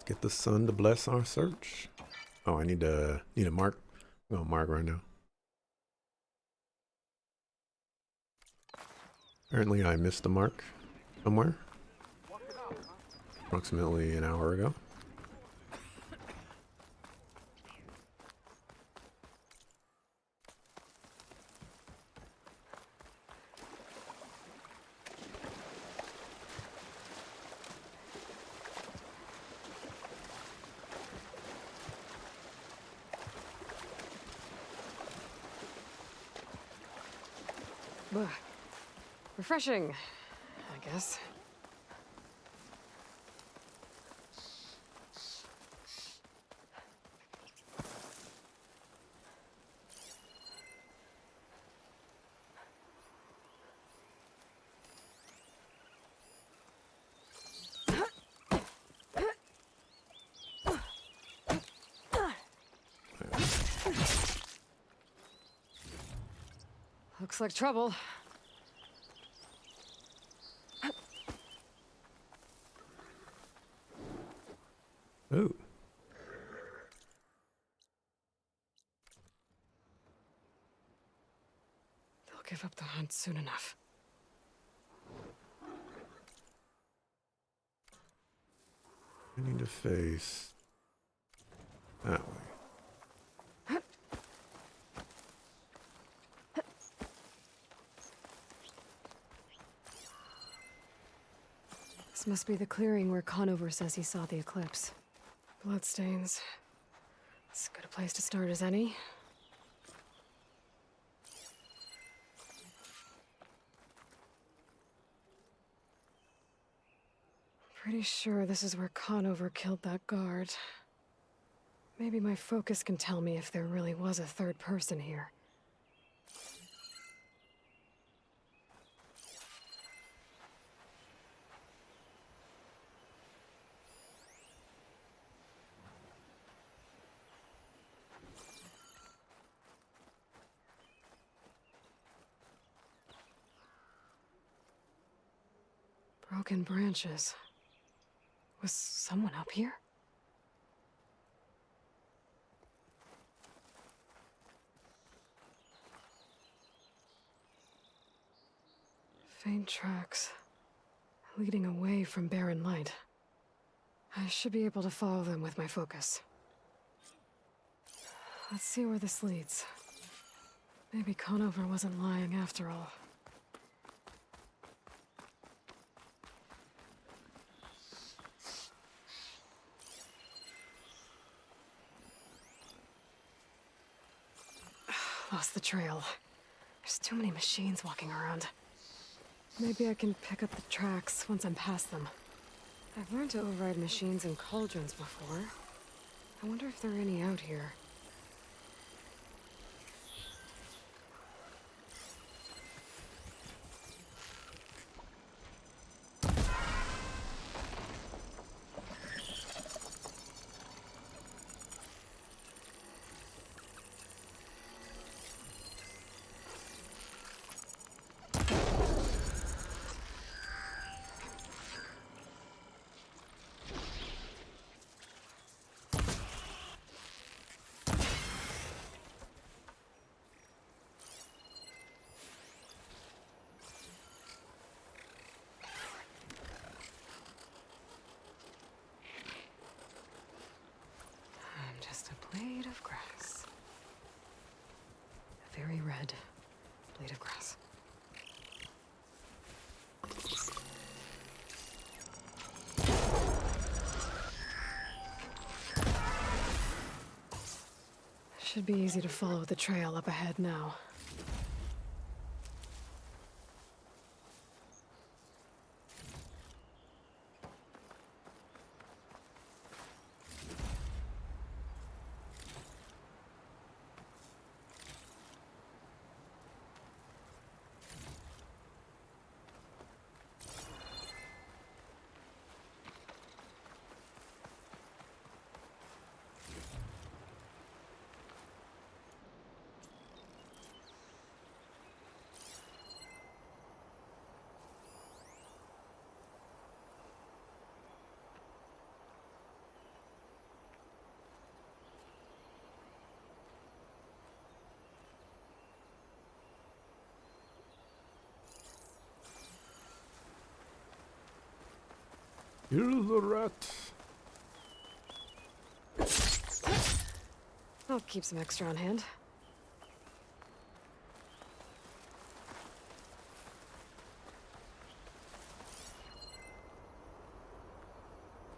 Get the sun to bless our search. Oh, I need a mark. I'm gonna mark right now. Apparently I missed the mark somewhere. Approximately an hour ago. Ugh. Refreshing, I guess. Looks like trouble. Ooh. They'll give up the hunt soon enough. I need to face that way. This must be the clearing where Conover says he saw the eclipse. Bloodstains. As good a place to start as any. Pretty sure this is where Conover killed that guard. Maybe my focus can tell me if there really was a third person here. Broken branches. Was someone up here? Faint tracks, leading away from barren light. I should be able to follow them with my focus. Let's see where this leads. Maybe Conover wasn't lying after all. Lost the trail. There's too many machines walking around. Maybe I can pick up the tracks once I'm past them. I've learned to override machines in cauldrons before. I wonder if there are any out here. I'm just a blade of grass. A very red blade of grass. Should be easy to follow the trail up ahead now. Here's the rat. I'll keep some extra on hand.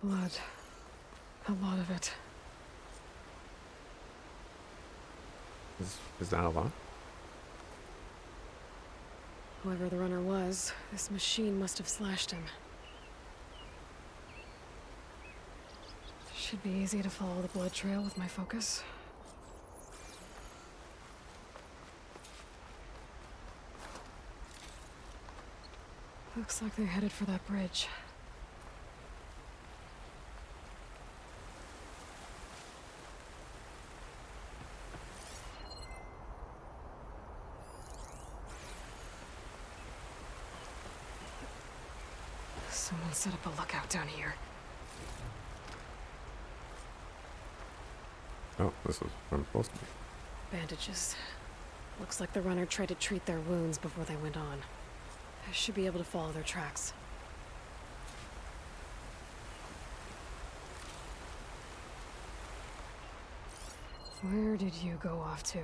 Blood. A lot of it. Is that a lot? Whoever the runner was, this machine must have slashed him. Should be easy to follow the blood trail with my focus. Looks like they're headed for that bridge. Someone set up a lookout down here. Oh, this is where I'm supposed to be. Bandages. Looks like the runner tried to treat their wounds before they went on. I should be able to follow their tracks. Where did you go off to?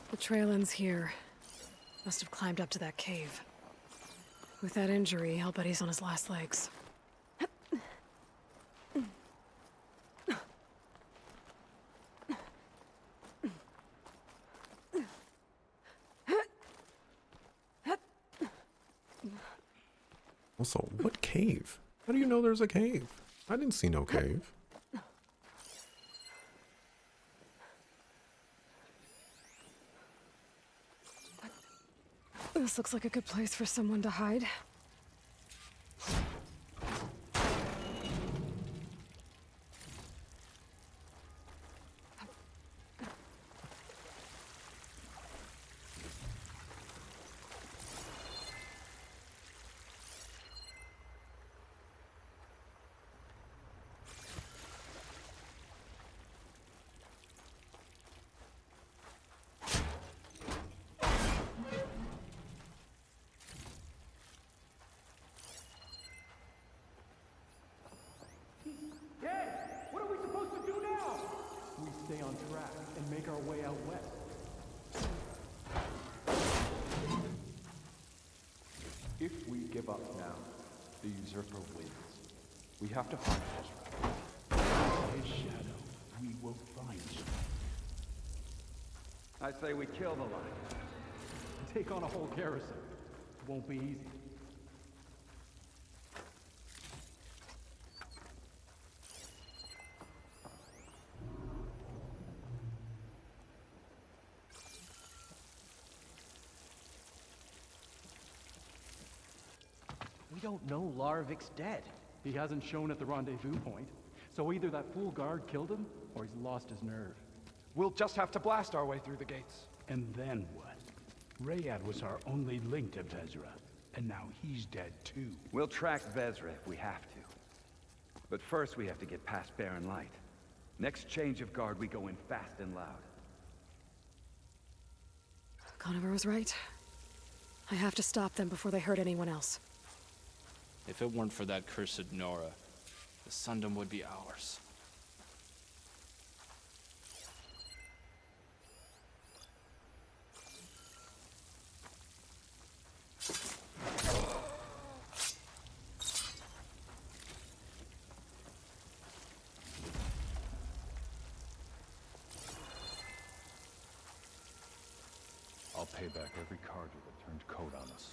The trail ends here. Must have climbed up to that cave. With that injury, I'll bet he's on his last legs. Also, what cave? How do you know there's a cave? I didn't see no cave. This looks like a good place for someone to hide. What are we supposed to do now? We stay on track and make our way out west. If we give up now, the usurper wins. We have to find Ezra. By his shadow, we will find you. I say we kill the lion. Take on a whole garrison. Won't be easy. We don't know Larvik's dead. He hasn't shown at the rendezvous point, so either that fool guard killed him, or he's lost his nerve. We'll just have to blast our way through the gates. And then what? Rayad was our only link to Vezra, and now he's dead too. We'll track Vezra if we have to. But first we have to get past Barren Light. Next change of guard, we go in fast and loud. Conover was right. I have to stop them before they hurt anyone else. If it weren't for that cursed Nora, the Sundom would be ours. I'll pay back every Carja that turned coat on us.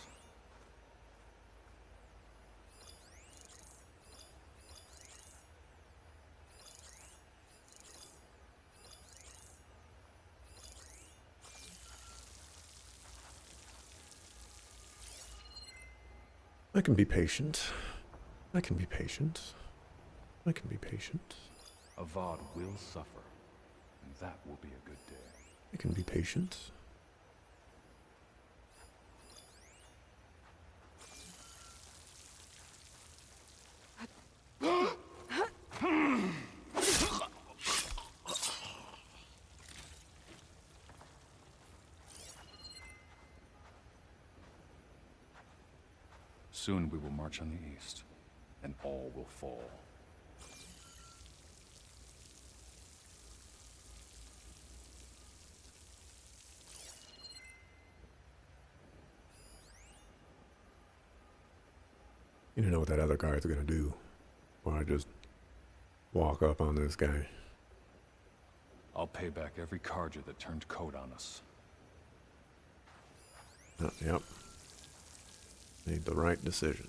I can be patient. I can be patient. I can be patient. Avad will suffer, and that will be a good day. I can be patient. Soon we will march on the east, and all will fall. You don't know what that other guard's gonna do. Or I just walk up on this guy. I'll pay back every Carja that turned coat on us. Yep. Made the right decision.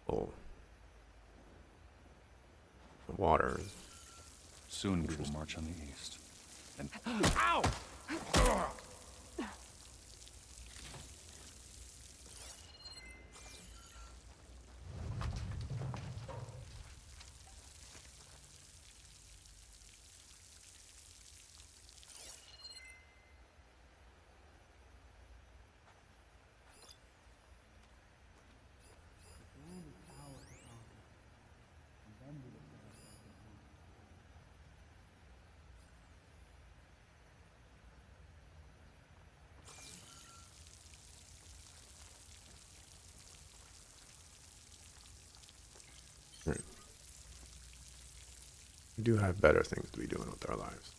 Oh. The water. Soon we will march on the east, and Right. We do have better things to be doing with our lives.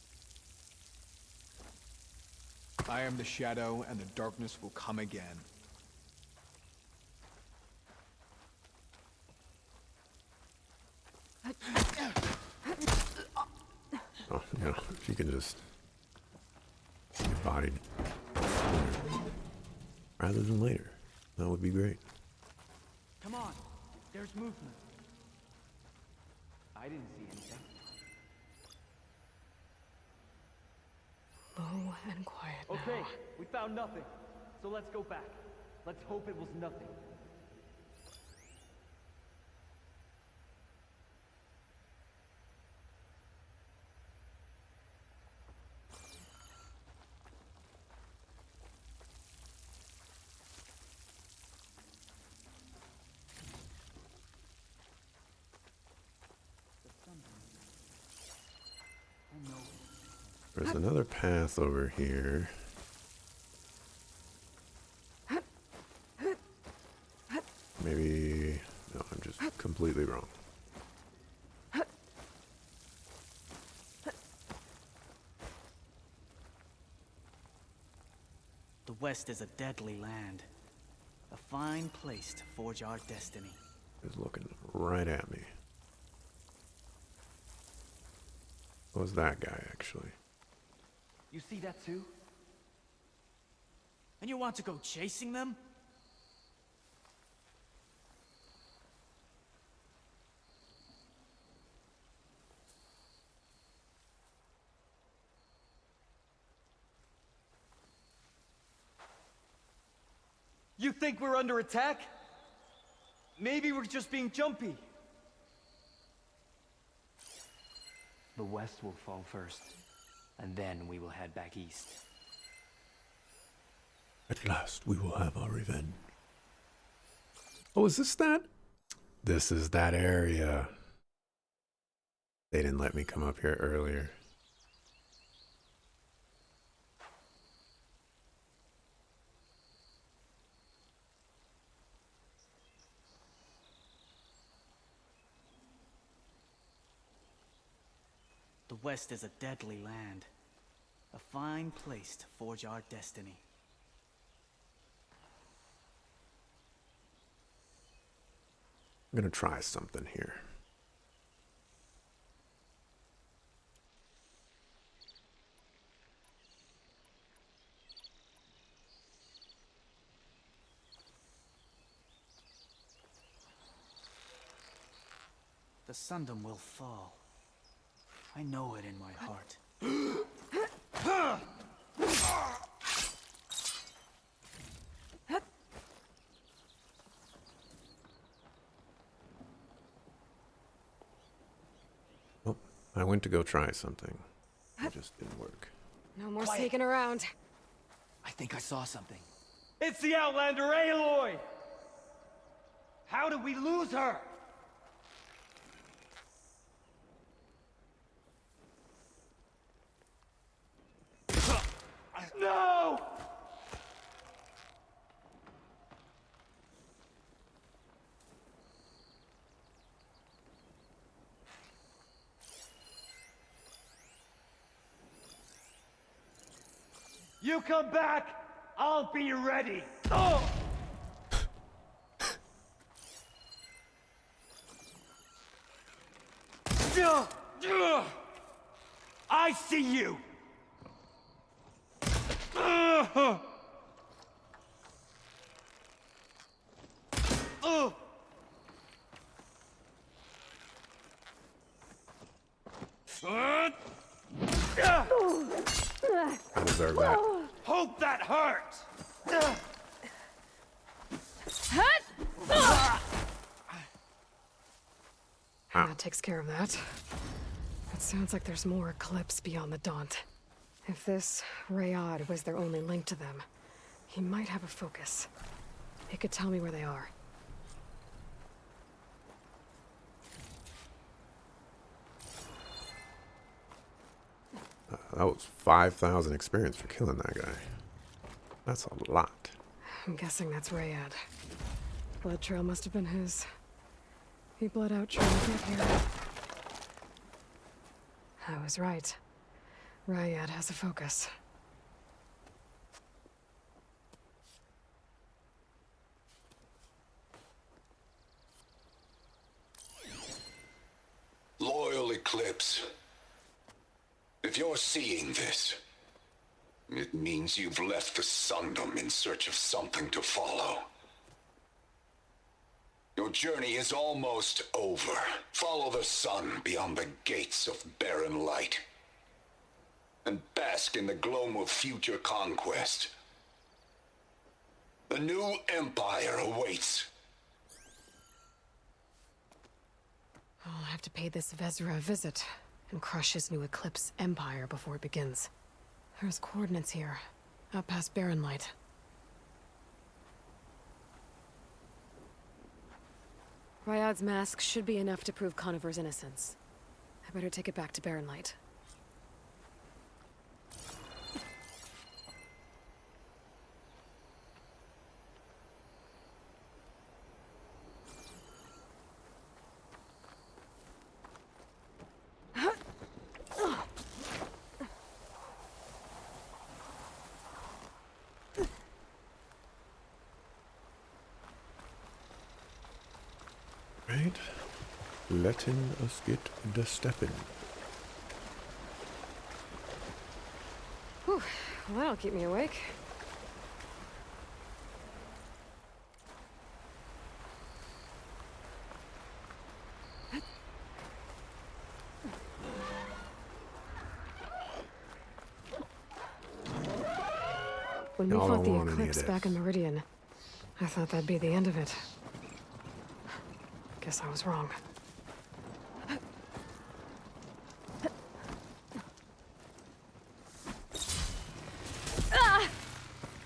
I am the shadow, and the darkness will come again. Oh, you know, if you can just get bodied sooner rather than later, that would be great. Come on, there's movement. I didn't see anything. Low and quiet now. Okay, we found nothing. So let's go back. Let's hope it was nothing. There's another path over here. Maybe... No, I'm just completely wrong. The West is a deadly land. A fine place to forge our destiny. He's looking right at me. What was that guy, actually? You see that too? And you want to go chasing them? You think we're under attack? Maybe we're just being jumpy. The West will fall first, and then we will head back east. At last, we will have our revenge. Oh, is this that? This is that area. They didn't let me come up here earlier. The West is a deadly land. A fine place to forge our destiny. I'm gonna try something here. The Sundom will fall. I know it in my heart. Well, I went to go try something. It just didn't work. No more sneaking around. I think I saw something. It's the Outlander Aloy! How did we lose her? No! You come back, I'll be ready. Oh! I see you. I deserve that. Hope that hurt. That takes care of that. It sounds like there's more Eclipse beyond the Daunt. If this Rayad was their only link to them, he might have a focus. He could tell me where they are. That was 5,000 experience for killing that guy. That's a lot. I'm guessing that's Rayad. Blood trail must have been his. He bled out trying to get here. I was right. Rayad has a focus. Loyal Eclipse. If you're seeing this, it means you've left the Sundom in search of something to follow. Your journey is almost over. Follow the sun beyond the gates of barren light, and bask in the gloam of future conquest. The new empire awaits. I'll have to pay this Vezra a visit and crush his new Eclipse empire before it begins. There's coordinates here, out past Barren Light. Ryad's mask should be enough to prove Conover's innocence. I better take it back to Barren Light. Right? Letting us get the stepping. Whew, well, that'll keep me awake. When we Y'all fought don't the want any of Eclipse this. back in Meridian, I thought that'd be the end of it. Guess I was wrong.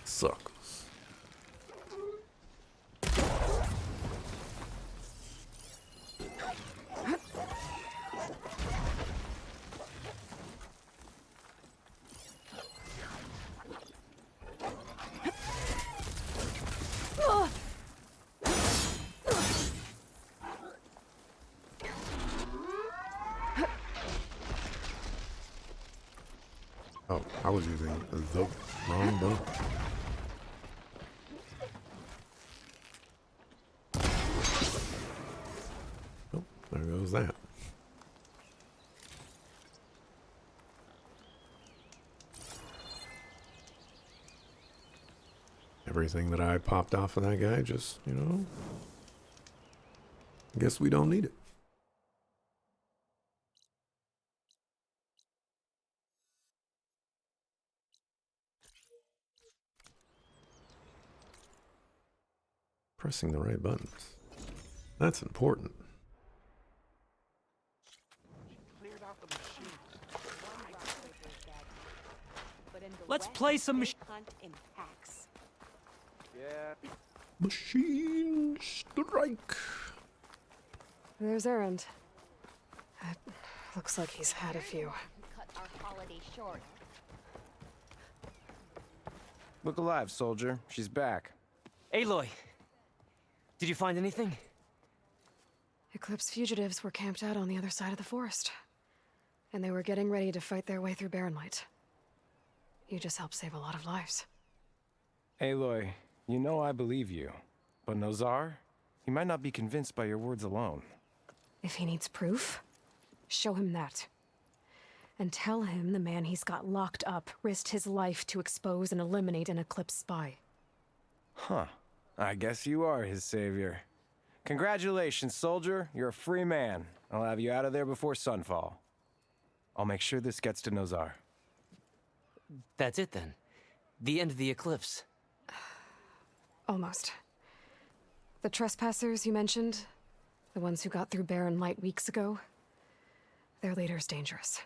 Suckers. Oh, I was using the wrong bow. Oh, there goes that. Everything that I popped off of that guy just, guess we don't need it. Pressing the right buttons. That's important. Let's play some hunt in packs. Yeah. Machine strike. There's Erend. It looks like he's had a few. Cut our holiday short. Look alive, soldier. She's back. Aloy, did you find anything? Eclipse fugitives were camped out on the other side of the forest. And they were getting ready to fight their way through Barren Light. You just helped save a lot of lives. Aloy, you know I believe you. But Nozar? He might not be convinced by your words alone. If he needs proof, show him that. And tell him the man he's got locked up risked his life to expose and eliminate an Eclipse spy. Huh. I guess you are his savior. Congratulations, soldier. You're a free man. I'll have you out of there before sunfall. I'll make sure this gets to Nozar. That's it then. The end of the Eclipse. Almost. The trespassers you mentioned, the ones who got through Barren Light weeks ago, their leader's dangerous.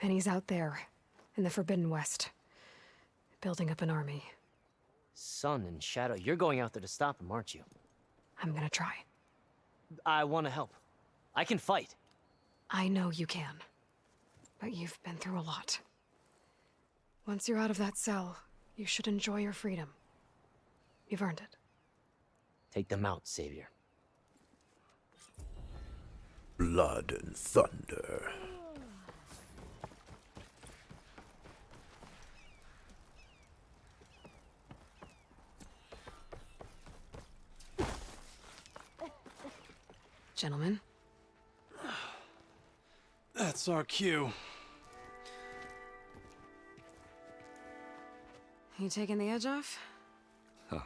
And he's out there, in the Forbidden West, building up an army. Sun and Shadow, you're going out there to stop him, aren't you? I'm gonna try. I want to help. I can fight. I know you can. But you've been through a lot. Once you're out of that cell, you should enjoy your freedom. You've earned it. Take them out, Savior. Blood and thunder. Gentlemen. That's our cue. You taking the edge off? Huh.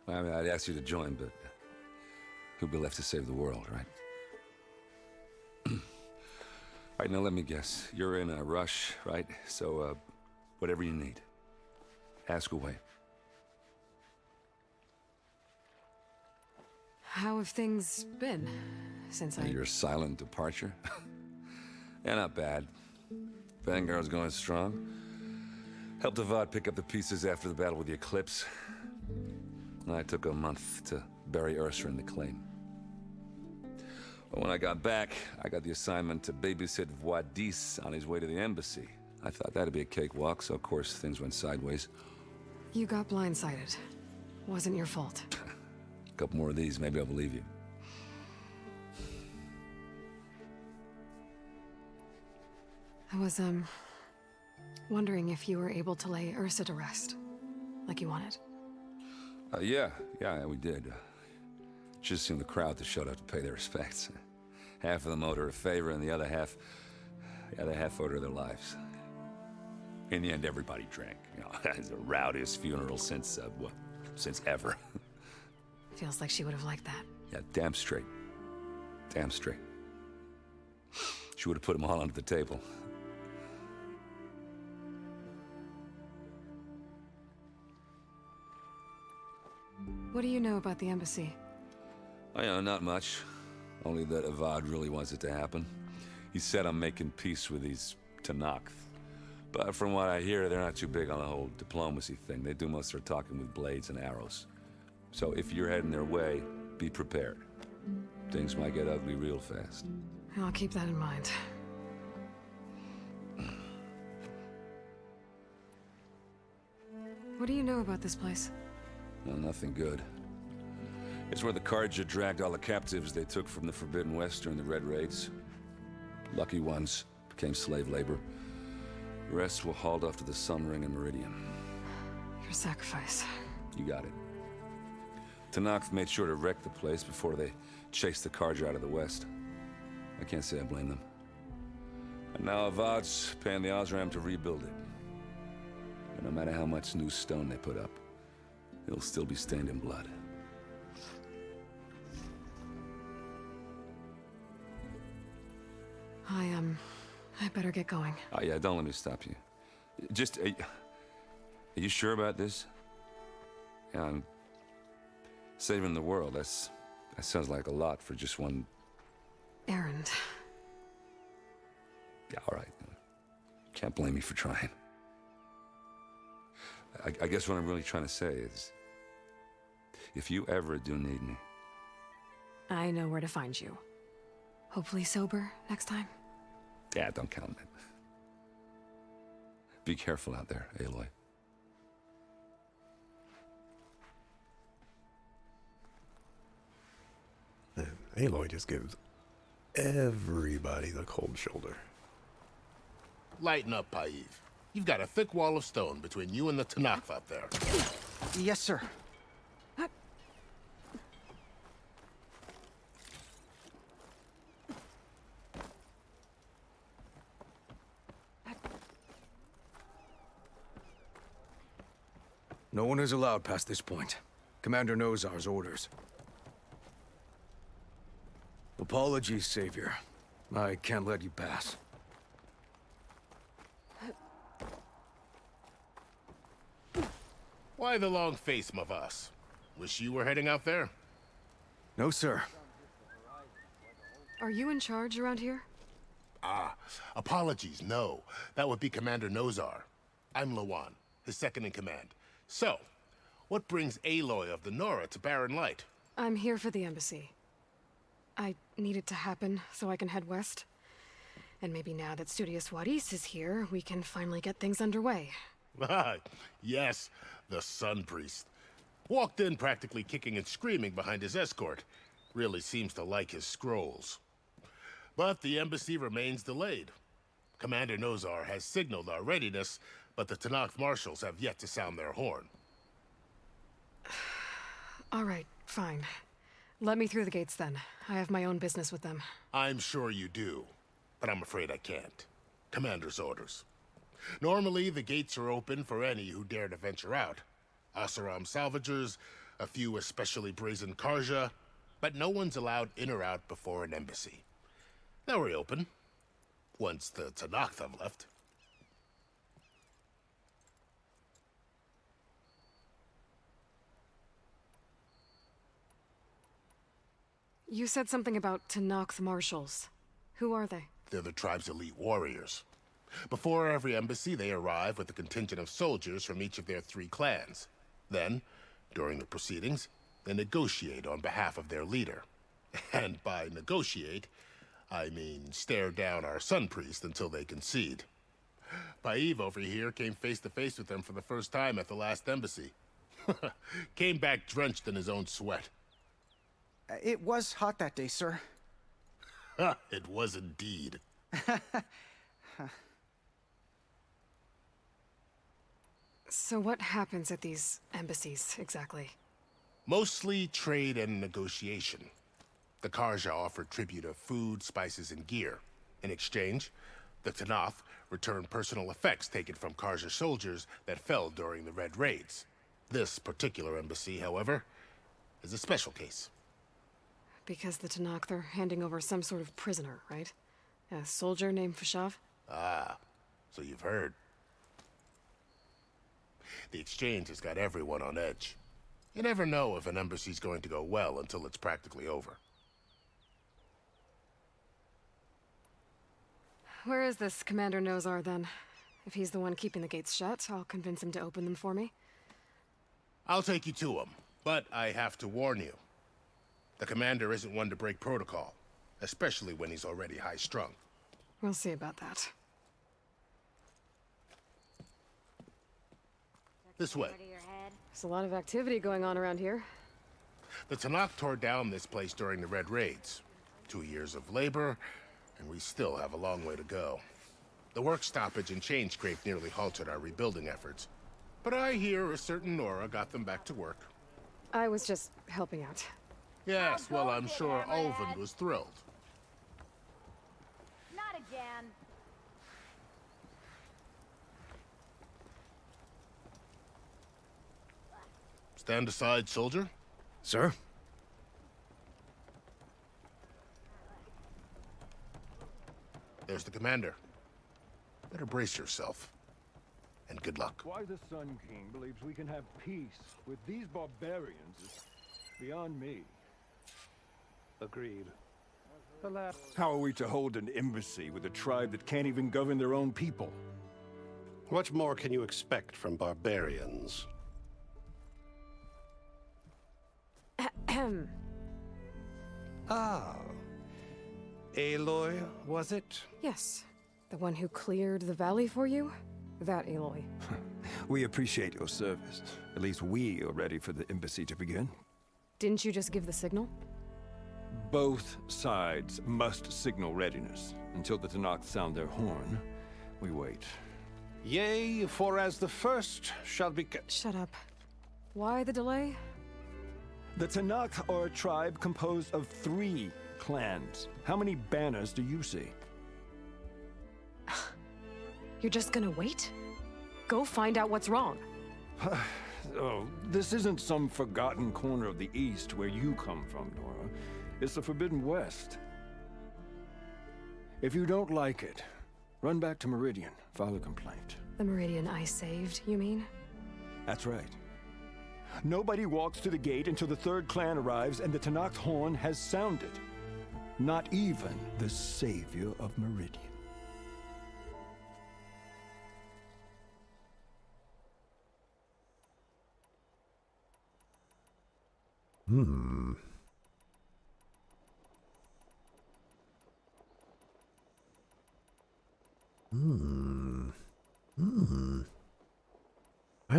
Well, I mean, I'd ask you to join, but who'd be left to save the world, right? All right, now let me guess. You're in a rush, right? So, whatever you need, ask away. How have things been since Your silent departure? Yeah, not bad. Vanguard's going strong. Helped Avad pick up the pieces after the battle with the Eclipse. I took a month to bury Ursa in the claim. But when I got back, I got the assignment to babysit Voidis on his way to the embassy. I thought that'd be a cakewalk, so of course things went sideways. You got blindsided. Wasn't your fault. A couple more of these, maybe I'll believe you. I was, wondering if you were able to lay Ursa to rest, like you wanted. Yeah, we did. Just seemed the crowd that showed up to pay their respects. Half of them owed her a favor, and the other half owed her their lives. In the end, everybody drank. You know, it's the rowdiest funeral since ever. Feels like she would have liked that. Yeah, damn straight. Damn straight. She would have put them all under the table. What do you know about the embassy? I know not much. Only that Avad really wants it to happen. He said I'm making peace with these Tenakth. But from what I hear, they're not too big on the whole diplomacy thing. They do most of their talking with blades and arrows. So if you're heading their way, be prepared. Things might get ugly real fast. I'll keep that in mind. What do you know about this place? Well, nothing good. It's where the Carja dragged all the captives they took from the Forbidden West during the Red Raids. Lucky ones became slave labor. The rest were hauled off to the Sun Ring and Meridian. Your sacrifice. You got it. Tenakth made sure to wreck the place before they chased the Carja out of the West. I can't say I blame them. And now Avad's paying the Osram to rebuild it. And no matter how much new stone they put up, it'll still be stained in blood. I better get going. Oh yeah, don't let me stop you. Just, are you sure about this? Saving the world, that sounds like a lot for just one... Errand. Yeah, all right. Can't blame me for trying. I guess what I'm really trying to say is, if you ever do need me... I know where to find you. Hopefully sober next time. Yeah, don't count on it. Be careful out there, Aloy. Man, Aloy just gives everybody the cold shoulder. Lighten up, Paiv. You've got a thick wall of stone between you and the Tanakh up there. Yes, sir. No one is allowed past this point. Commander Nozar's orders. Apologies, Savior. I can't let you pass. Why the long face, Mavas? Wish you were heading out there? No, sir. Are you in charge around here? Ah, apologies, no. That would be Commander Nozar. I'm Lawan, his second in command. So, what brings Aloy of the Nora to Barren Light? I'm here for the embassy. I need it to happen so I can head west. And maybe now that Studious Juarez is here, we can finally get things underway. Ah, yes, the Sun Priest. Walked in practically kicking and screaming behind his escort. Really seems to like his scrolls. But the embassy remains delayed. Commander Nozar has signaled our readiness, but the Tanakh marshals have yet to sound their horn. All right, fine. Let me through the gates then. I have my own business with them. I'm sure you do, but I'm afraid I can't. Commander's orders. Normally, the gates are open for any who dare to venture out. Asaram salvagers, a few especially brazen Karja, but no one's allowed in or out before an embassy. They'll reopen, once the Tanakh have left. You said something about Tanakh marshals. Who are they? They're the tribe's elite warriors. Before every embassy, they arrive with a contingent of soldiers from each of their 3 clans. Then, during the proceedings, they negotiate on behalf of their leader. And by negotiate, I mean stare down our Sun Priest until they concede. Paiv over here came face to face with them for the first time at the last embassy. Came back drenched in his own sweat. It was hot that day, sir. It was indeed. So what happens at these embassies, exactly? Mostly trade and negotiation. The Karja offer tribute of food, spices, and gear. In exchange, the Tanakh return personal effects taken from Karja soldiers that fell during the Red Raids. This particular embassy, however, is a special case. Because the Tanakh are handing over some sort of prisoner, right? A soldier named Fashav? Ah, so you've heard. The exchange has got everyone on edge. You never know if an embassy's going to go well until it's practically over. Where is this Commander Nozar, then? If he's the one keeping the gates shut, I'll convince him to open them for me. I'll take you to him, but I have to warn you. The commander isn't one to break protocol, especially when he's already high-strung. We'll see about that. This way. There's a lot of activity going on around here. The Tanakh tore down this place during the Red Raids. 2 years of labor, and we still have a long way to go. The work stoppage and chain scrape nearly halted our rebuilding efforts. But I hear a certain Nora got them back to work. I was just helping out. Yes, well, I'm sure Ulvund was thrilled. Not again. Stand aside, soldier. Sir? There's the commander. Better brace yourself. And good luck. Why the Sun King believes we can have peace with these barbarians is... beyond me. Agreed. How are we to hold an embassy with a tribe that can't even govern their own people? What more can you expect from barbarians? Ahem. Ah. Aloy, was it? Yes. The one who cleared the valley for you? That Aloy. We appreciate your service. At least we are ready for the embassy to begin. Didn't you just give the signal? Both sides must signal readiness. Until the Tenakth sound their horn, we wait. Yea, for as the first shall be... Shut up. Why the delay? The Tenakth are a tribe composed of 3 clans. How many banners do you see? You're just gonna wait? Go find out what's wrong. Oh, this isn't some forgotten corner of the East where you come from, Nora. It's the Forbidden West. If you don't like it, run back to Meridian, file a complaint. The Meridian I saved, you mean? That's right. Nobody walks to the gate until the 3rd clan arrives and the Tenakth horn has sounded. Not even the savior of Meridian. I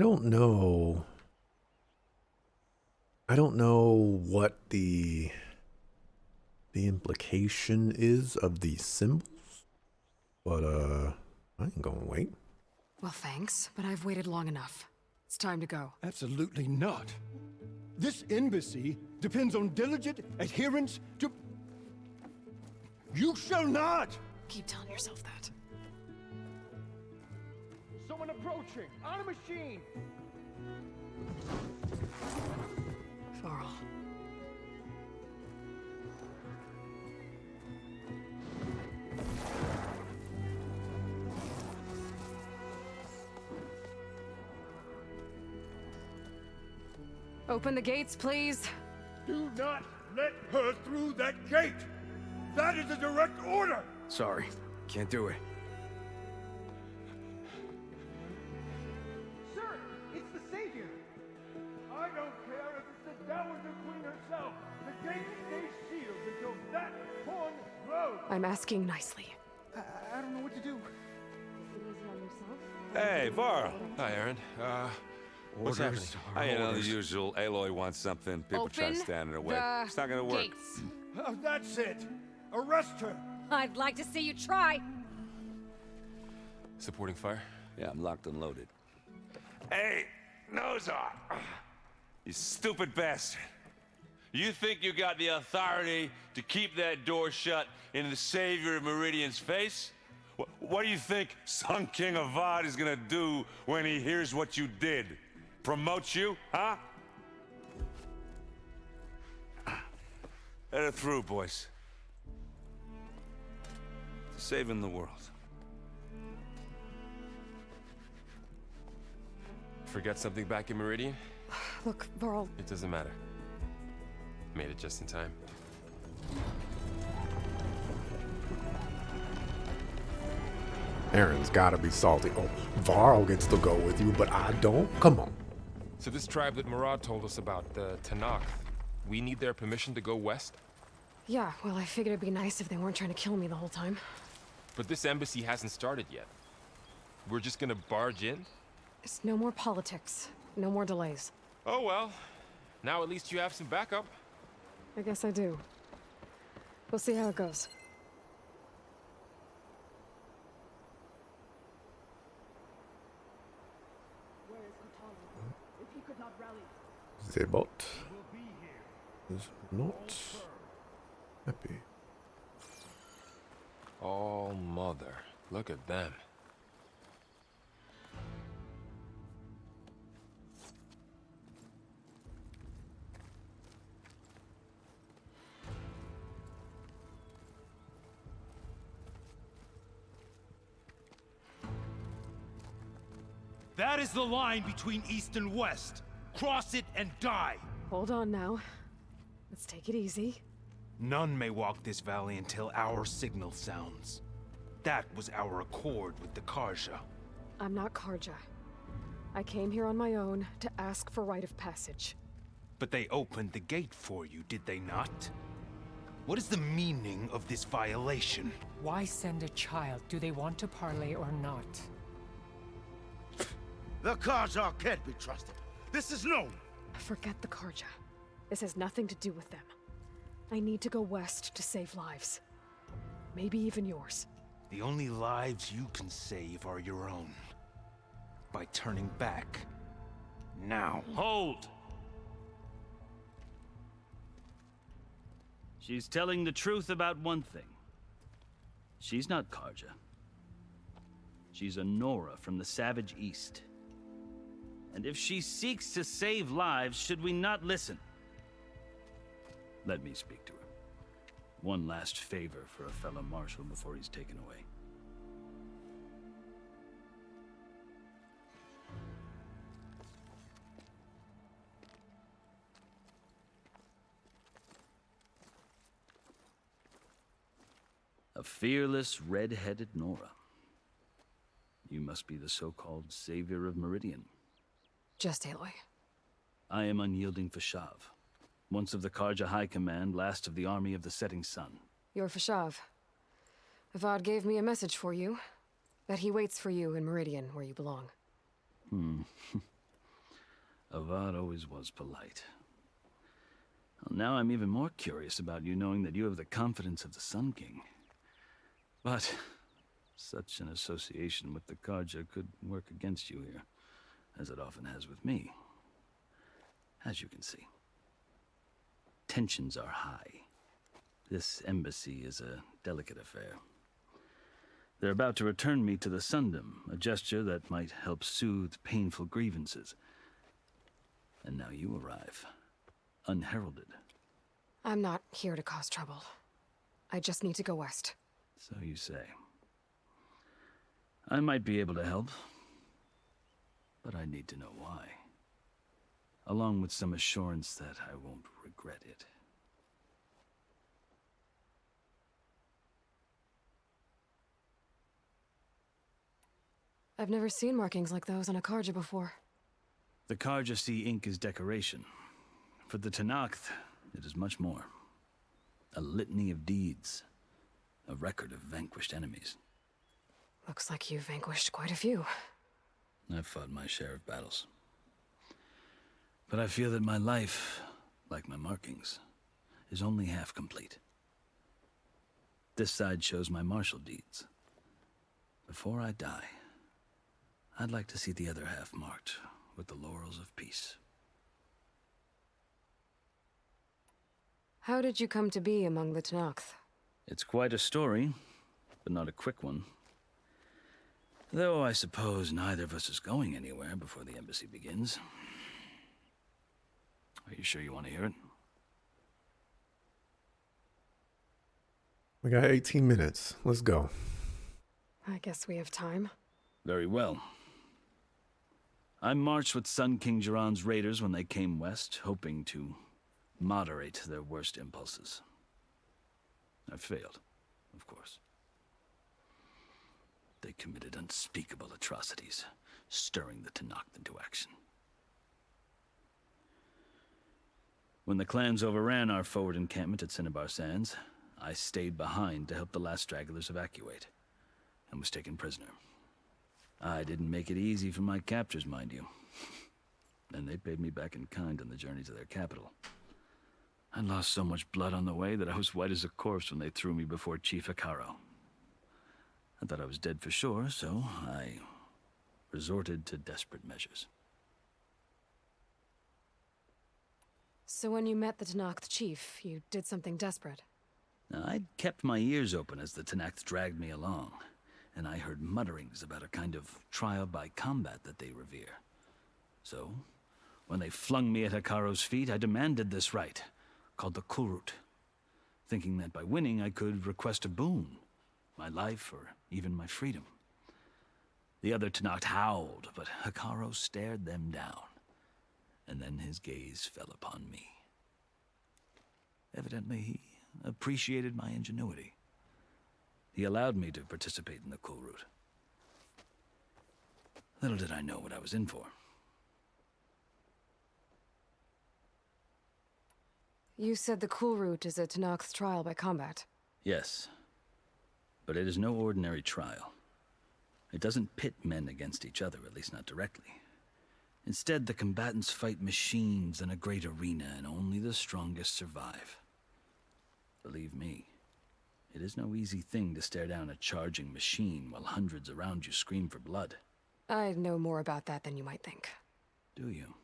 don't know what the implication is of these symbols, but I ain't gonna wait. Well, thanks, but I've waited long enough. It's time to go. Absolutely not. This embassy depends on diligent adherence to... You shall not! Keep telling yourself that. Someone approaching! On a machine! Varl. Open the gates, please. Do not let her through that gate! That is a direct order! Sorry, can't do it. Sir, it's the Savior! I don't care if it's the Dowager Queen herself! The gate stays sealed until that horn blows! I'm asking nicely. I don't know what to do. Hey, Varl. Hi, Aaron. What's happening? You know, the usual. Aloy wants something. People try to stand in her way. It's not gonna work. Gates. Oh, that's it! Arrest her! I'd like to see you try. Supporting fire? Yeah, I'm locked and loaded. Hey, Nozar! You stupid bastard. You think you got the authority to keep that door shut in the Savior of Meridian's face? What do you think Sun King Avad is gonna do when he hears what you did? Promote you, huh? Let her through, boys. Saving the world. Forget something back in Meridian? Look, Varl. It doesn't matter. Made it just in time. Aaron's gotta be salty. Oh, Varl gets to go with you, but I don't? Come on. So this tribe that Murad told us about, the Tenakth, we need their permission to go west? Yeah, well, I figured it'd be nice if they weren't trying to kill me the whole time. But this embassy hasn't started yet. We're just gonna barge in? It's no more politics. No more delays. Oh well. Now at least you have some backup. I guess I do. We'll see how it goes. Zebot is not happy. Oh, mother. Look at them. That is the line between East and West. Cross it and die. Hold on now. Let's take it easy. None may walk this valley until our signal sounds. That was our accord with the Karja. I'm not Karja. I came here on my own to ask for rite of passage. But they opened the gate for you, did they not? What is the meaning of this violation? Why send a child? Do they want to parley or not? The Karja can't be trusted. This is known. Forget the Karja. This has nothing to do with them. I need to go west to save lives. Maybe even yours. The only lives you can save are your own. By turning back. Now. Hold! She's telling the truth about one thing. She's not Karja. She's a Nora from the Savage East. And if she seeks to save lives, should we not listen? Let me speak to her. One last favor for a fellow marshal before he's taken away. A fearless, red-headed Nora. You must be the so-called savior of Meridian. Just Aloy. I am Unyielding Fashav. Once of the Karja High Command, last of the Army of the Setting Sun. You're Fashav. Avad gave me a message for you. That he waits for you in Meridian, where you belong. Avad always was polite. Well, now I'm even more curious about you knowing that you have the confidence of the Sun King. But such an association with the Karja could work against you here, as it often has with me. As you can see. Tensions are high. This embassy is a delicate affair. They're about to return me to the Sundom, a gesture that might help soothe painful grievances. And now you arrive, unheralded. I'm not here to cause trouble. I just need to go west. So you say. I might be able to help, but I need to know why. Along with some assurance that I won't regret it. I've never seen markings like those on a Karja before. The Karja see ink as decoration. For the Tenakth, it is much more. A litany of deeds. A record of vanquished enemies. Looks like you've vanquished quite a few. I've fought my share of battles. But I feel that my life, like my markings, is only half complete. This side shows my martial deeds. Before I die, I'd like to see the other half marked with the laurels of peace. How did you come to be among the Tenakth? It's quite a story, but not a quick one. Though I suppose neither of us is going anywhere before the embassy begins. Are you sure you want to hear it? We got 18 minutes. Let's go. I guess we have time. Very well. I marched with Sun King Jiran's raiders when they came west, hoping to moderate their worst impulses. I failed, of course. They committed unspeakable atrocities, stirring the Tenakth into action. When the clans overran our forward encampment at Cinnabar Sands, I stayed behind to help the last stragglers evacuate, and was taken prisoner. I didn't make it easy for my captors, mind you. And they paid me back in kind on the journey to their capital. I lost so much blood on the way that I was white as a corpse when they threw me before Chief Hekarro. I thought I was dead for sure, so I resorted to desperate measures. So when you met the Tenakth chief, you did something desperate? Now, I'd kept my ears open as the Tenakth dragged me along, and I heard mutterings about a kind of trial by combat that they revere. So, when they flung me at Hekarro's feet, I demanded this right, called the Kulrut, thinking that by winning I could request a boon, my life or even my freedom. The other Tenakth howled, but Hekarro stared them down, and then his gaze fell upon me. Evidently, he appreciated my ingenuity. He allowed me to participate in the Cool Route. Little did I know what I was in for. You said the Cool Route is a Tenakth's trial by combat. Yes, but it is no ordinary trial. It doesn't pit men against each other, at least not directly. Instead, the combatants fight machines in a great arena, and only the strongest survive. Believe me, it is no easy thing to stare down a charging machine while hundreds around you scream for blood. I know more about that than you might think. Do you?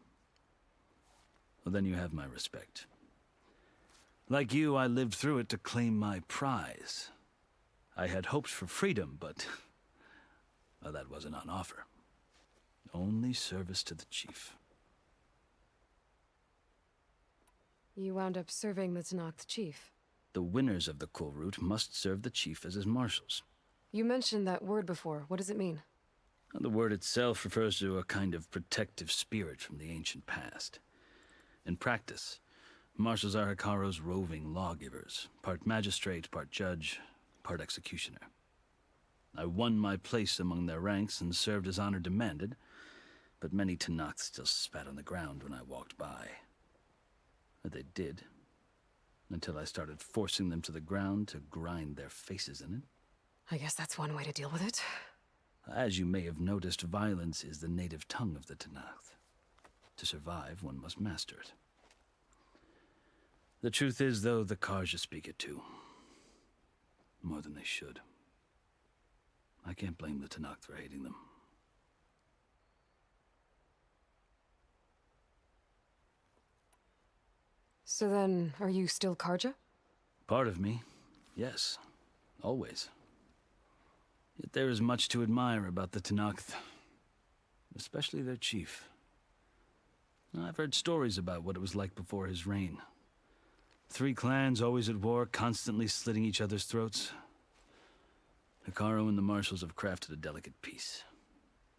Well, then you have my respect. Like you, I lived through it to claim my prize. I had hoped for freedom, but well, that wasn't on offer. Only service to the chief. You wound up serving the Tenakth chief. The winners of the Cool Route must serve the chief as his marshals. You mentioned that word before. What does it mean? The word itself refers to a kind of protective spirit from the ancient past. In practice, marshals are Hekarro's roving lawgivers, part magistrate, part judge, part executioner. I won my place among their ranks and served as honor demanded, but many Tenakth still spat on the ground when I walked by. Or they did, until I started forcing them to the ground to grind their faces in it. I guess that's one way to deal with it. As you may have noticed, violence is the native tongue of the Tenakth. To survive, one must master it. The truth is, though, the Carja speak it too. More than they should. I can't blame the Tenakth for hating them. So then, are you still Carja? Part of me, yes. Always. Yet there is much to admire about the Tenakth. Especially their chief. I've heard stories about what it was like before his reign. 3 clans always at war, constantly slitting each other's throats. Hekarro and the marshals have crafted a delicate peace.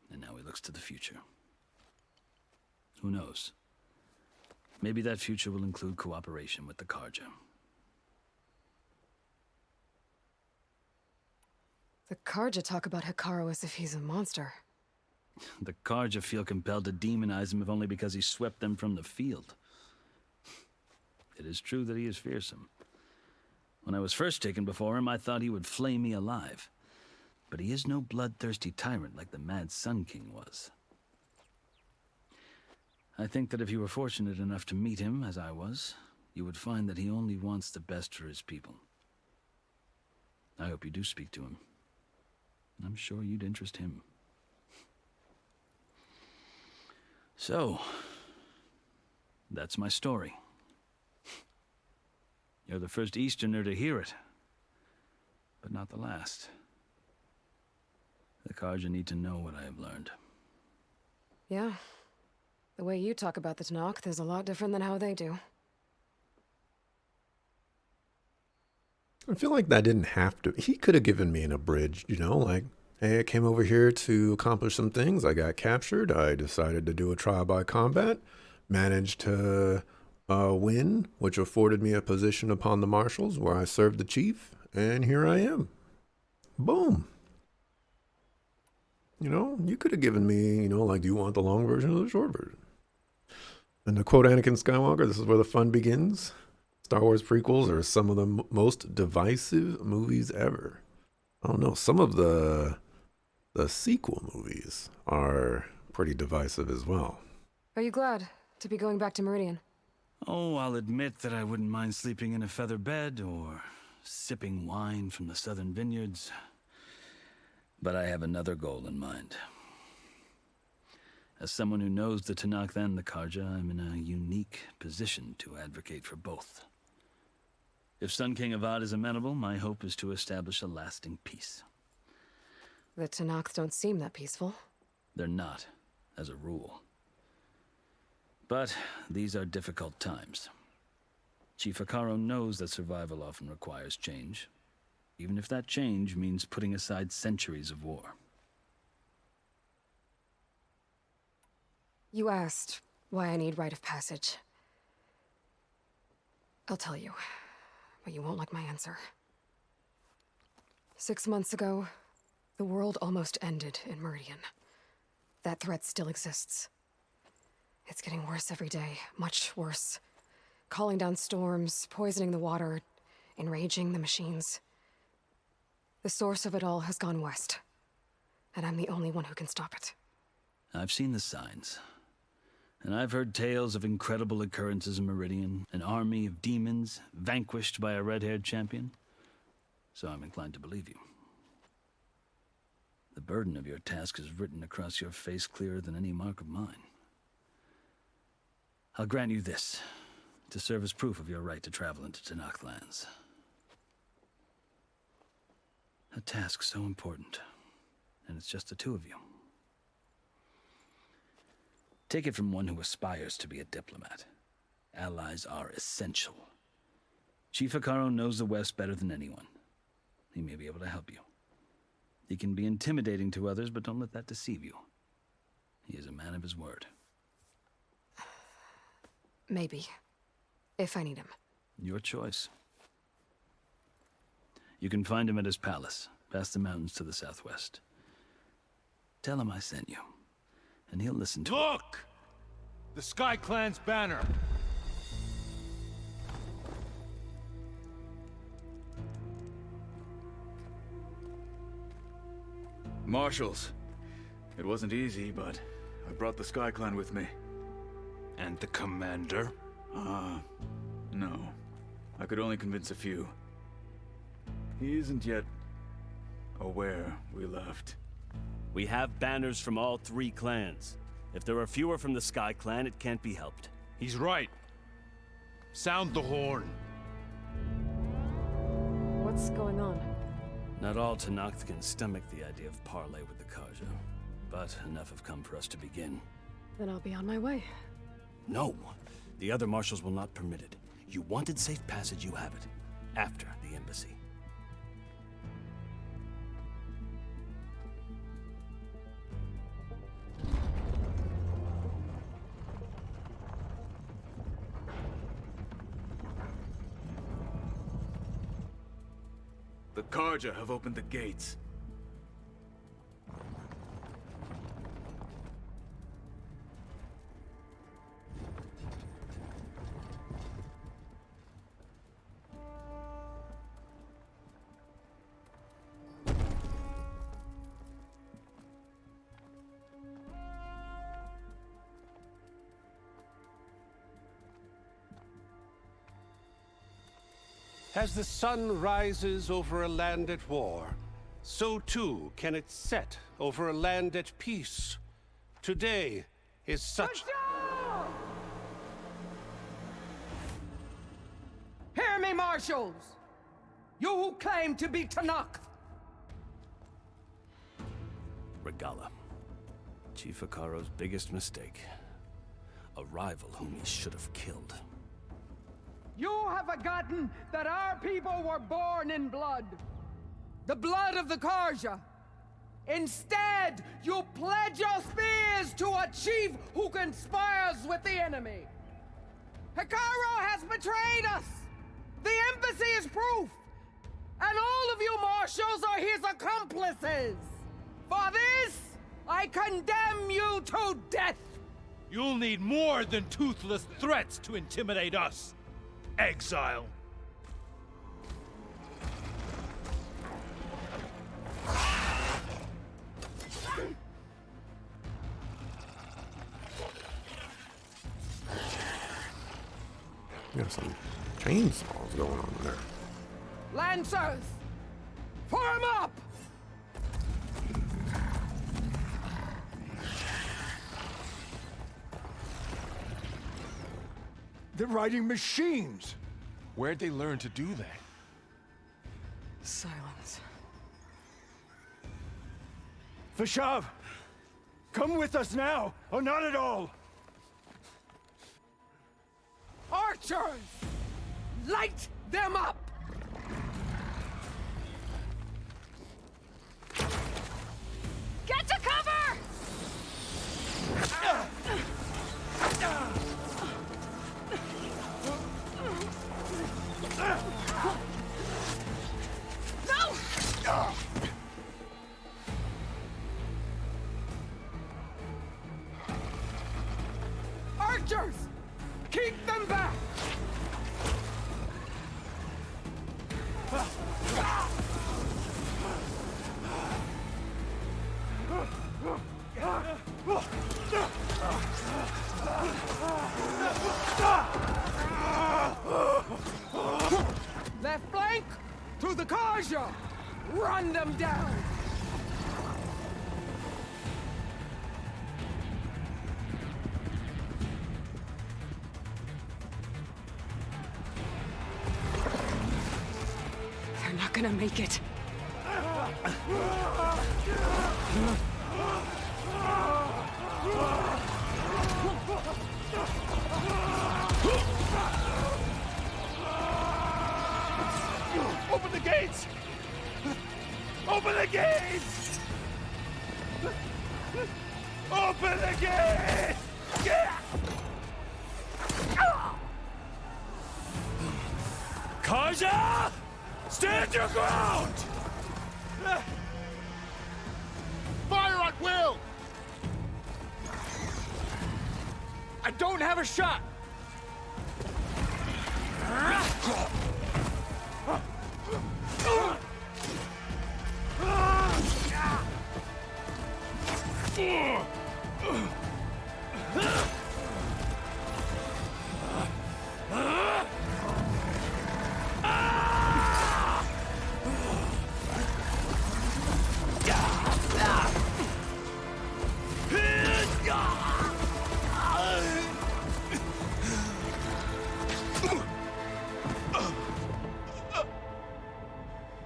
And now he looks to the future. Who knows? Maybe that future will include cooperation with the Carja. The Carja talk about Hekarro as if he's a monster. The Carja feel compelled to demonize him if only because he swept them from the field. It is true that he is fearsome. When I was first taken before him, I thought he would flay me alive. But he is no bloodthirsty tyrant like the Mad Sun King was. I think that if you were fortunate enough to meet him, as I was, you would find that he only wants the best for his people. I hope you do speak to him. I'm sure you'd interest him. So, that's my story. You're the first Easterner to hear it, but not the last. The Carja need to know what I have learned. Yeah. The way you talk about the Tenakth is a lot different than how they do. I feel like that didn't have to. He could have given me an abridged, you know, like, hey, I came over here to accomplish some things. I got captured. I decided to do a trial by combat. Managed to win, which afforded me a position upon the marshals where I served the chief. And here I am. Boom. You know, you could have given me, you know, like, do you want the long version or the short version? And to quote Anakin Skywalker, this is where the fun begins. Star Wars prequels are some of the most divisive movies ever. I don't know, some of the sequel movies are pretty divisive as well. Are you glad to be going back to Meridian? Oh, I'll admit that I wouldn't mind sleeping in a feather bed or sipping wine from the southern vineyards. But I have another goal in mind. As someone who knows the Tenakth and the Carja, I'm in a unique position to advocate for both. If Sun King Avad is amenable, my hope is to establish a lasting peace. The Tenakth don't seem that peaceful. They're not, as a rule. But these are difficult times. Chief Hekarro knows that survival often requires change, even if that change means putting aside centuries of war. You asked why I need rite of passage. I'll tell you, but you won't like my answer. 6 months ago, the world almost ended in Meridian. That threat still exists. It's getting worse every day, much worse. Calling down storms, poisoning the water, enraging the machines. The source of it all has gone west, and I'm the only one who can stop it. I've seen the signs. And I've heard tales of incredible occurrences in Meridian, an army of demons vanquished by a red-haired champion. So I'm inclined to believe you. The burden of your task is written across your face clearer than any mark of mine. I'll grant you this, to serve as proof of your right to travel into Tenakth lands. A task so important, and it's just the two of you. Take it from one who aspires to be a diplomat. Allies are essential. Chief Hekarro knows the West better than anyone. He may be able to help you. He can be intimidating to others, but don't let that deceive you. He is a man of his word. Maybe. If I need him. Your choice. You can find him at his palace, past the mountains to the southwest. Tell him I sent you, and he'll listen to it. Look! The Sky Clan's banner! Marshals. It wasn't easy, but I brought the Sky Clan with me. And the commander? No. I could only convince a few. He isn't yet aware we left. We have banners from all 3 clans. If there are fewer from the Sky Clan, it can't be helped. He's right. Sound the horn. What's going on? Not all Tenakth can stomach the idea of parley with the Carja, but enough have come for us to begin. Then I'll be on my way. No! The other marshals will not permit it. You wanted safe passage, you have it. After the embassy. The Carja have opened the gates. As the sun rises over a land at war, so too can it set over a land at peace. Today is such... Hear me, marshals! You who claim to be Tenakth! Regalla. Chief Hekarro's biggest mistake. A rival whom he should have killed. You have forgotten that our people were born in blood. The blood of the Carja. Instead, you pledge your spears to a chief who conspires with the enemy. Hekarro has betrayed us. The embassy is proof. And all of you marshals are his accomplices. For this, I condemn you to death. You'll need more than toothless threats to intimidate us. Exile. You got some chainsaws going on there. Lancers, form up! They're riding machines! Where'd they learn to do that? Silence. Vashav! Come with us now, or not at all! Archers! Light them up! Get to cover! Left flank! To the Karja! Run them down! They're not gonna make it. Open the gates! Open the gates! Open the gates! Karja! Stand your ground! Fire at will! I don't have a shot!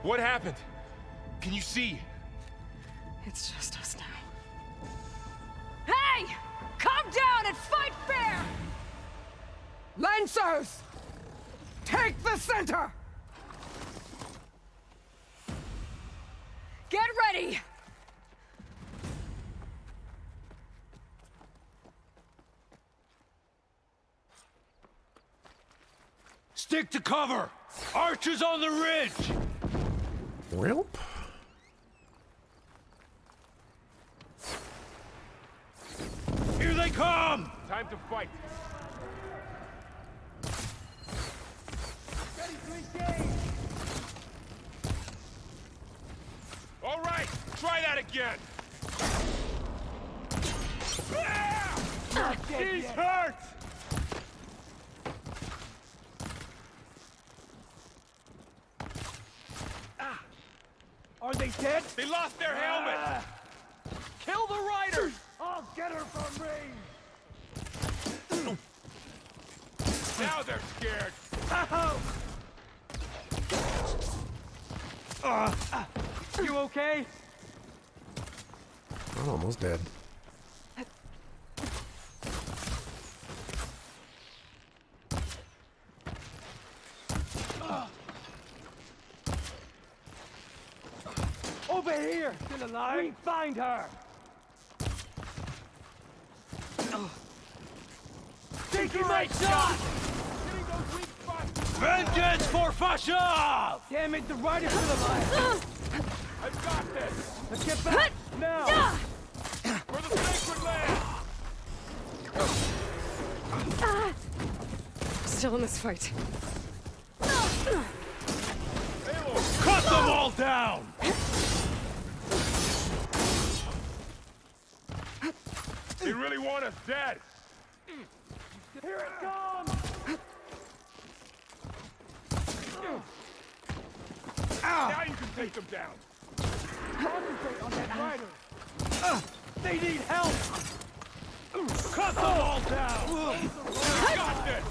What happened? Can you see? It's just us now. Hey! Calm down and fight fair! Lancers! Take the center! Get ready! Stick to cover! Archers on the ridge! Welp. Here they come! Time to fight. All right, try that again. He's hurt! Are they dead? They lost their helmet! Kill the riders! I'll get her from range! Now they're scared! You okay? I'm almost dead. Over here! Still alive? We find her! Taking my shot! Vengeance for Fashov! Damn it, the rider's still alive! I've got this! Let's get back! Now! For the sacred land! Still in this fight. Cut them all down! They really want us dead! Here it comes! Now you can take them down! Concentrate on that rider! They need help! Cut them all down! Got this!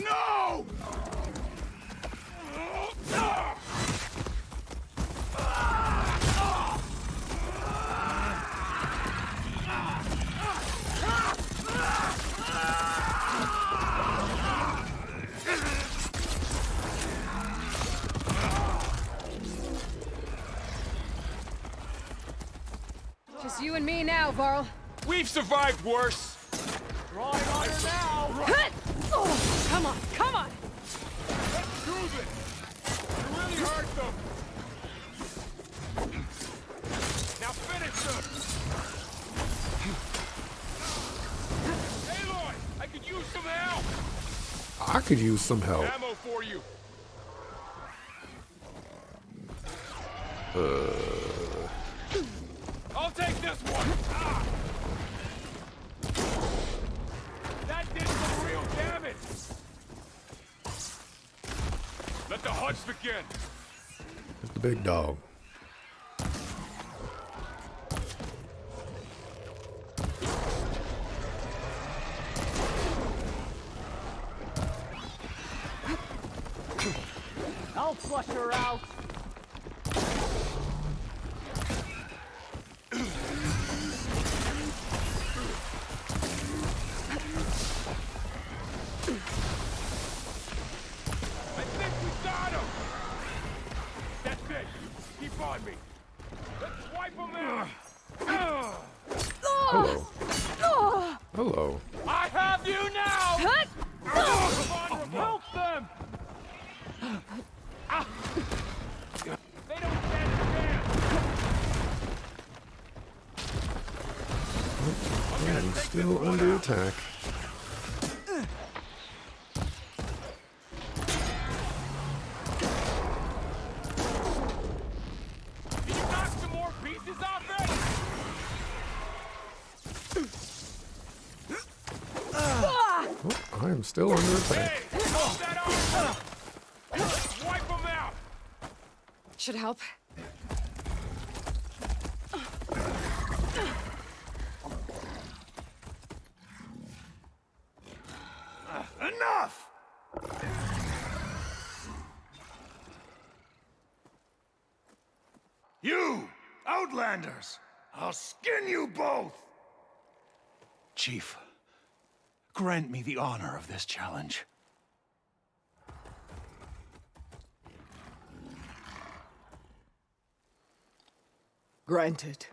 No! Just you and me now, Varl. We've survived worse! Drawing on her now! Oh, come on, come them! Now finish them! Aloy! I could use some help! I could use some help. Ammo for you! I'll take this one! Ah! That did some real damage! Let the hunts begin! It's the big dog. I'll flush her out. I think we got him! That's it! Keep on me! Let's wipe them out! Hello. Hello. I have you now! Come on, help them! They don't stand a chance! And still under attack. Can you knock some more pieces off it? I am still under attack. Hey! Hold that arm! Let's wipe them out! Should help. Enough! You, Outlanders! I'll skin you both! Chief, grant me the honor of this challenge. Granted.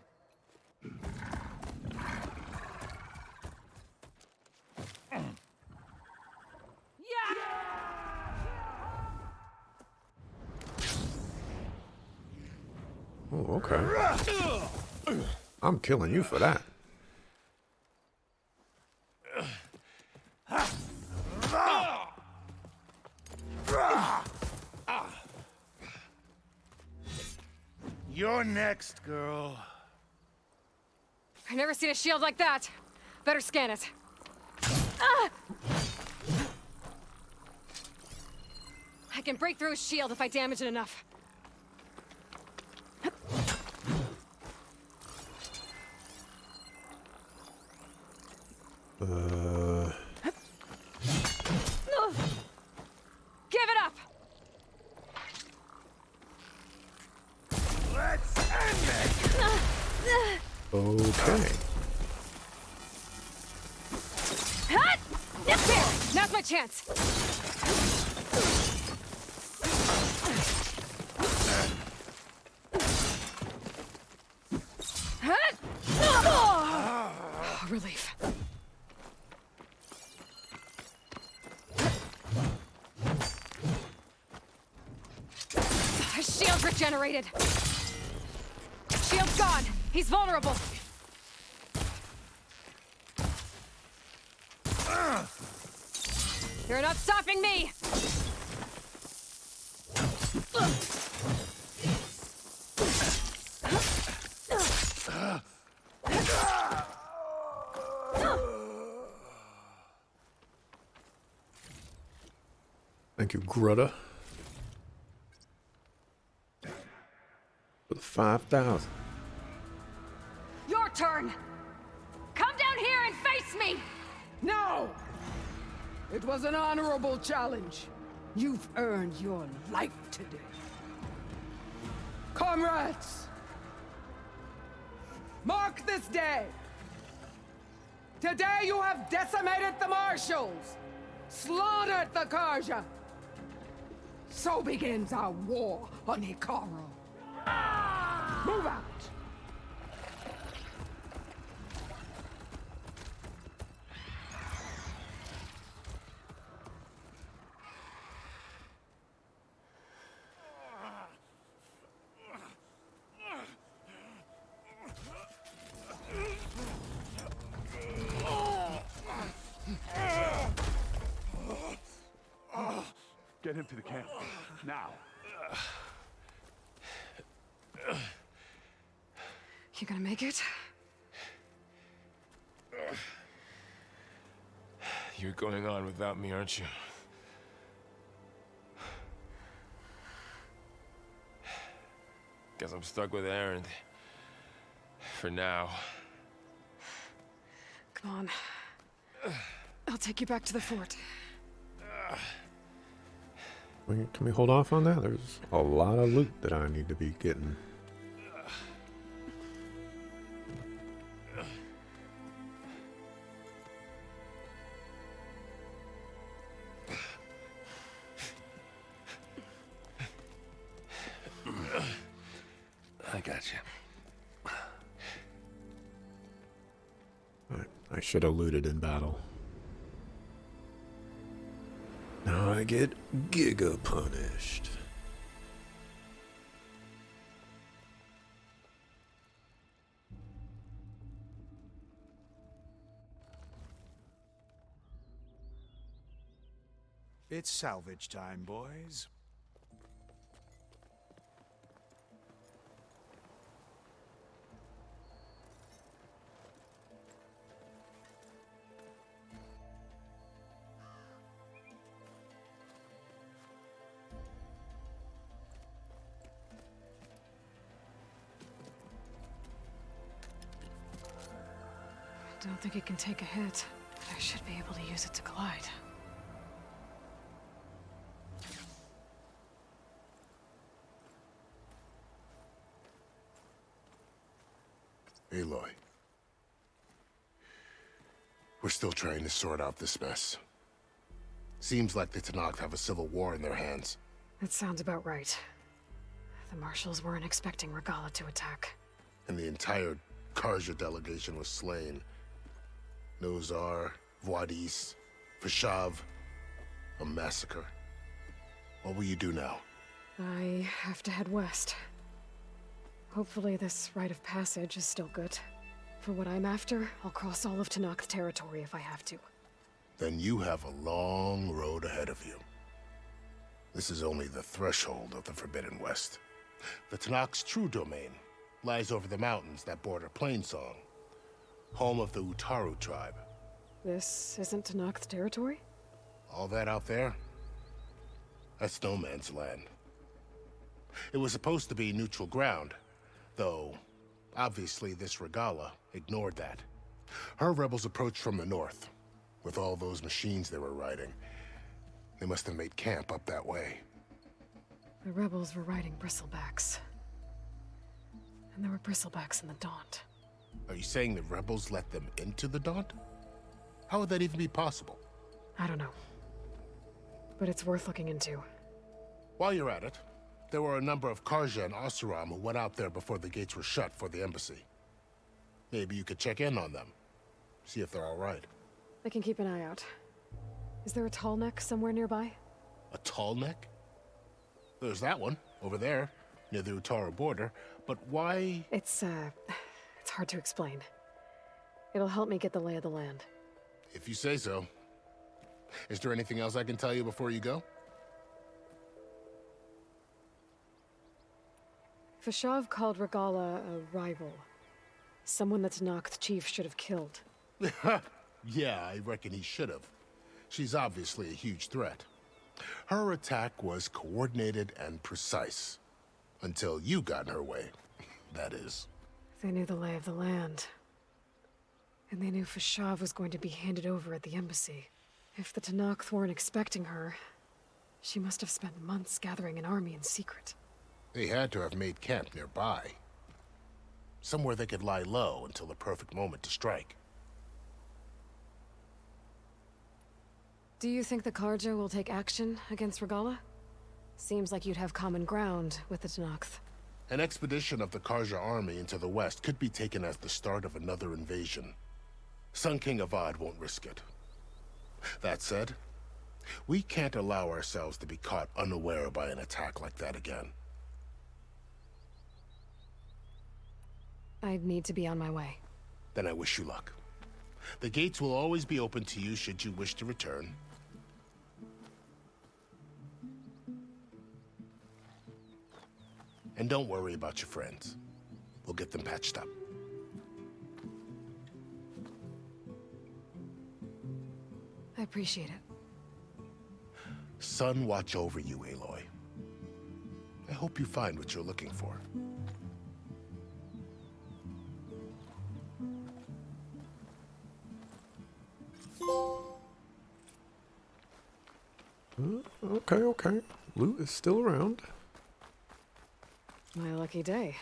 Oh, okay. I'm killing you for that. You're next, girl. I've never seen a shield like that. Better scan it. I can break through his shield if I damage it enough. Give it up! Let's end it! Okay. There! Now's my chance! Relief. His shield's regenerated. Shield's gone. He's vulnerable. You're not stopping me! Thank you, Greta. For the 5,000. Your turn! Come down here and face me! No! It was an honorable challenge. You've earned your life today. Comrades! Mark this day! Today you have decimated the Marshals! Slaughtered the Karja! So begins our war on Hikaru. Move out! Get him to the camp. Now. You gonna make it? You're going on without me, aren't you? Guess I'm stuck with Erend. For now. Come on. I'll take you back to the fort. Can we hold off on that? There's a lot of loot that I need to be getting. I got you. I should have looted in battle. Now I get Giga punished. It's salvage time, boys. I don't think it can take a hit, but I should be able to use it to glide. Aloy. We're still trying to sort out this mess. Seems like the Tenakth have a civil war in their hands. That sounds about right. The Marshals weren't expecting Regalla to attack. And the entire Carja delegation was slain. Nozar, Vuadis, Fashav. A massacre. What will you do now? I have to head west. Hopefully this rite of passage is still good. For what I'm after, I'll cross all of Tenakth territory if I have to. Then you have a long road ahead of you. This is only the threshold of the Forbidden West. The Tenakth's true domain lies over the mountains that border Plainsong, home of the Utaru tribe. This isn't Tenakth territory? All that out there? That's no man's land. It was supposed to be neutral ground, though obviously this Regalla ignored that. Her rebels approached from the north, with all those machines they were riding. They must have made camp up that way. The rebels were riding bristlebacks. And there were bristlebacks in the Daunt. Are you saying the rebels let them into the Daunt? How would that even be possible? I don't know. But it's worth looking into. While you're at it, there were a number of Carja and Oseram who went out there before the gates were shut for the embassy. Maybe you could check in on them. See if they're all right. I can keep an eye out. Is there a tall neck somewhere nearby? A tall neck? There's that one, over there, near the Utaru border. But why? It's hard to explain. It'll help me get the lay of the land. If you say so. Is there anything else I can tell you before you go? Fashav called Regalla a rival. Someone that Tenakth chief should have killed. Yeah, I reckon he should have. She's obviously a huge threat. Her attack was coordinated and precise. Until you got in her way, that is. They knew the lay of the land. And they knew Fashav was going to be handed over at the embassy. If the Tenakth weren't expecting her, she must have spent months gathering an army in secret. They had to have made camp nearby. Somewhere they could lie low until the perfect moment to strike. Do you think the Carja will take action against Regalla? Seems like you'd have common ground with the Tenakth. An expedition of the Carja army into the west could be taken as the start of another invasion. Sun King Avad won't risk it. That said, we can't allow ourselves to be caught unaware by an attack like that again. I'd need to be on my way. Then I wish you luck. The gates will always be open to you should you wish to return. And don't worry about your friends. We'll get them patched up. I appreciate it. Sun watch over you, Aloy. I hope you find what you're looking for. Okay. Loot is still around. My lucky day.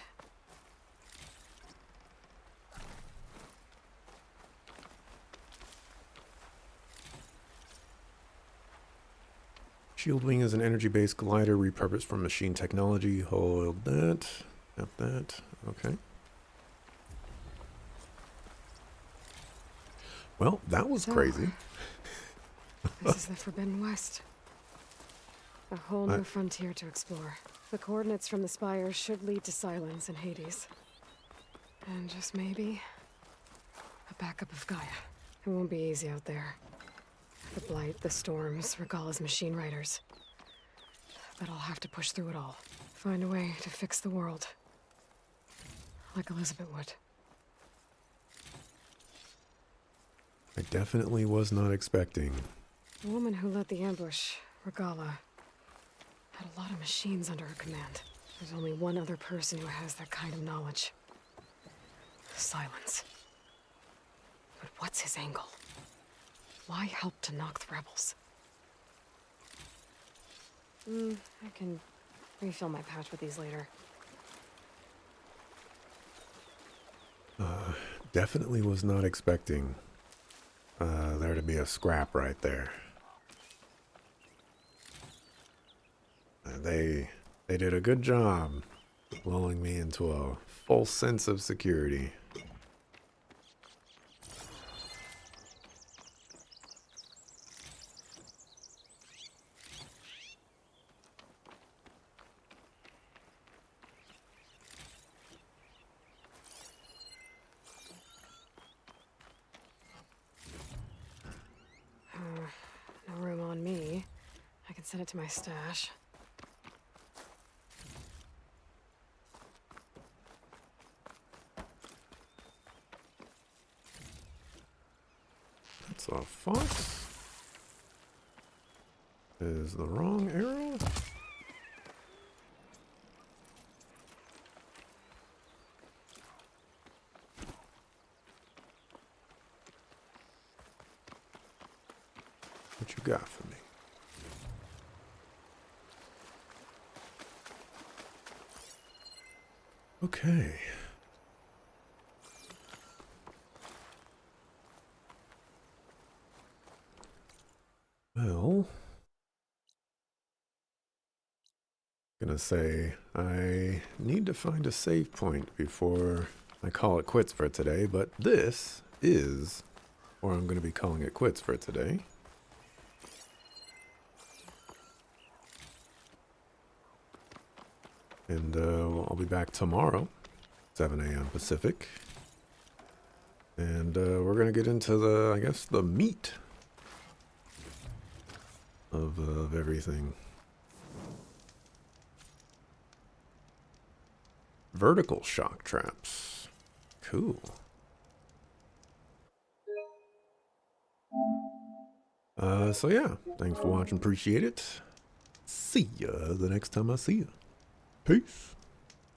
Shieldwing is an energy-based glider repurposed from machine technology. Hold that. Got that. Okay. Well, that was crazy. This is the Forbidden West. A whole new frontier to explore. The coordinates from the spires should lead to Silence and Hades. And just maybe, a backup of Gaia. It won't be easy out there. The Blight, the Storms, Regalla's machine riders. But I'll have to push through it all. Find a way to fix the world. Like Elizabeth would. I definitely was not expecting. The woman who led the ambush, Regalla, had a lot of machines under her command. There's only one other person who has that kind of knowledge. Silence. But what's his angle? Why help to knock the rebels? I can refill my pouch with these later. Definitely was not expecting there to be a scrap right there. They did a good job lulling me into a false sense of security. No room on me. I can send it to my stash. That's a fox. Is the wrong arrow? What you got for me? Okay. Well, gonna say I need to find a save point before I call it quits for today, but this is where I'm gonna be calling it quits for today. And I'll be back tomorrow, 7 a.m. Pacific. And we're going to get into the, I guess, the meat of everything. Vertical shock traps. Cool. So yeah, thanks for watching. Appreciate it. See ya the next time I see ya. Peace.